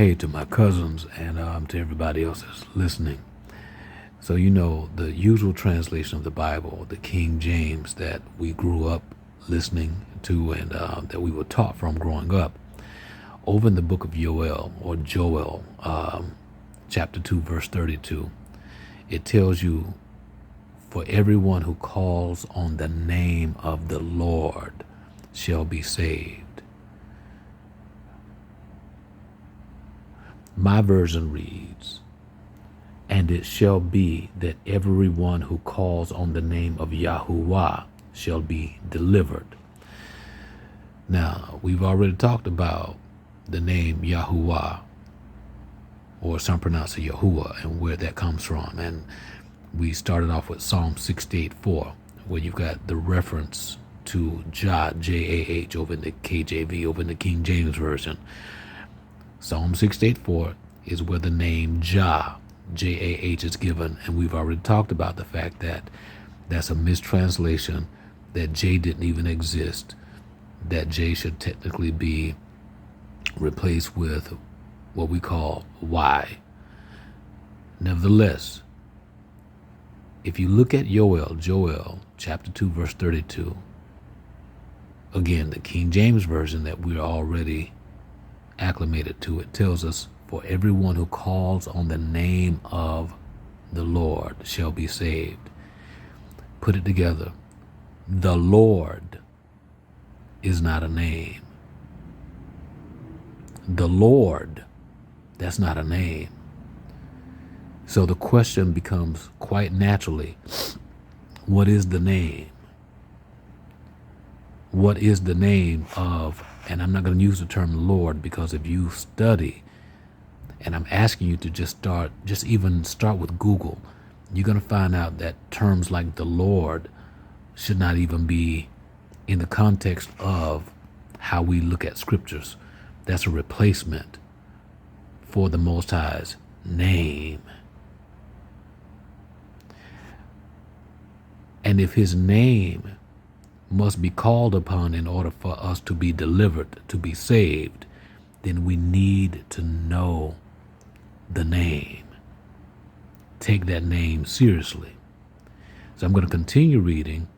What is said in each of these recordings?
Hey, to my cousins and to everybody else that's listening. So, the usual translation of the Bible, the King James that we grew up listening to and that we were taught from growing up, over in the book of Joel, chapter 2, verse 32, it tells you, for everyone who calls on the name of the Lord shall be saved. My version reads, and it shall be that everyone who calls on the name of Yahuwah shall be delivered. Now, we've already talked about the name Yahuwah, or some pronounce it Yahuwah, and where that comes from. And we started off with Psalm 68:4, where you've got the reference to Jah, J-A-H, over in the KJV, over in the King James Version. Psalm 68:4 is where the name Jah, J-A-H, is given, and we've already talked about the fact that that's a mistranslation, that J didn't even exist, that J should technically be replaced with what we call Y. Nevertheless, if you look at Joel chapter 2, verse 32, again, the King James Version that we're already acclimated to, it tells us, for everyone who calls on the name of the Lord shall be saved. Put it together. The Lord is not a name. The Lord, that's not a name. So the question becomes quite naturally, what is the name? What is the name of, and I'm not going to use the term Lord, because if you study, and I'm asking you to just even start with Google, you're going to find out that terms like the Lord should not even be in the context of how we look at scriptures. That's a replacement for the Most High's name. And if his name must be called upon in order for us to be delivered, to be saved, then we need to know the name. Take that name seriously. So I'm going to continue reading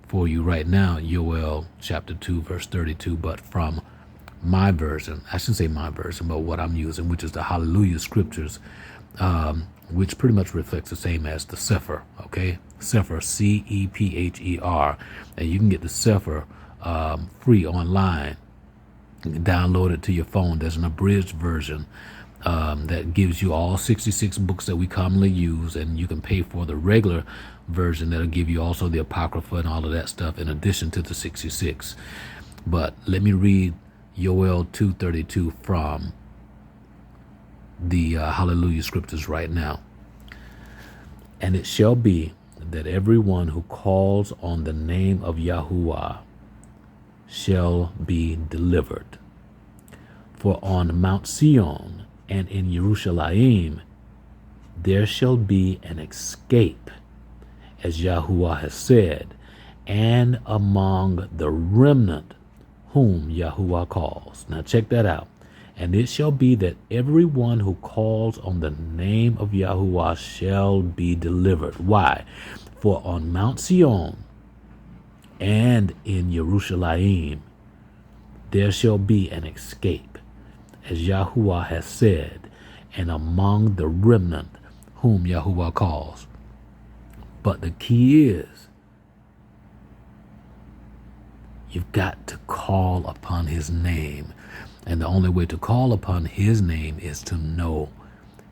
for you right now, Joel chapter 2, verse 32, but from my version. I shouldn't say my version, but what I'm using, which is the Hallelujah Scriptures, which pretty much reflects the same as the Sefer, okay? Sefer, C-E-P-H-E-R. And you can get the Sefer free online. You can download it to your phone. There's an abridged version that gives you all 66 books that we commonly use, and you can pay for the regular version that'll give you also the Apocrypha and all of that stuff in addition to the 66. But let me read Joel 2:32 from the Hallelujah Scriptures right now. And it shall be that everyone who calls on the name of Yahuwah shall be delivered. For on Mount Sion and in Jerusalem there shall be an escape, as Yahuwah has said, and among the remnant whom Yahuwah calls. Now check that out. And it shall be that everyone who calls on the name of Yahuwah shall be delivered. Why? For on Mount Sion and in Jerusalem there shall be an escape, as Yahuwah has said, and among the remnant whom Yahuwah calls. But the key is, you've got to call upon his name. And the only way to call upon his name is to know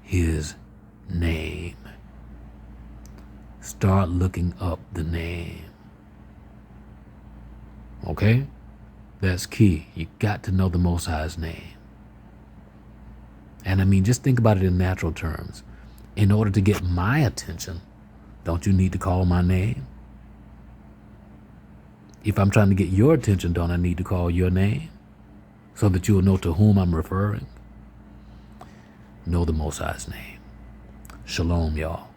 his name. Start looking up the name. Okay? That's key. You got to know the Most High's name. And I mean, just think about it in natural terms. In order to get my attention, don't you need to call my name? If I'm trying to get your attention, don't I need to call your name? So that you will know to whom I'm referring? Know the Most High's name. Shalom, y'all.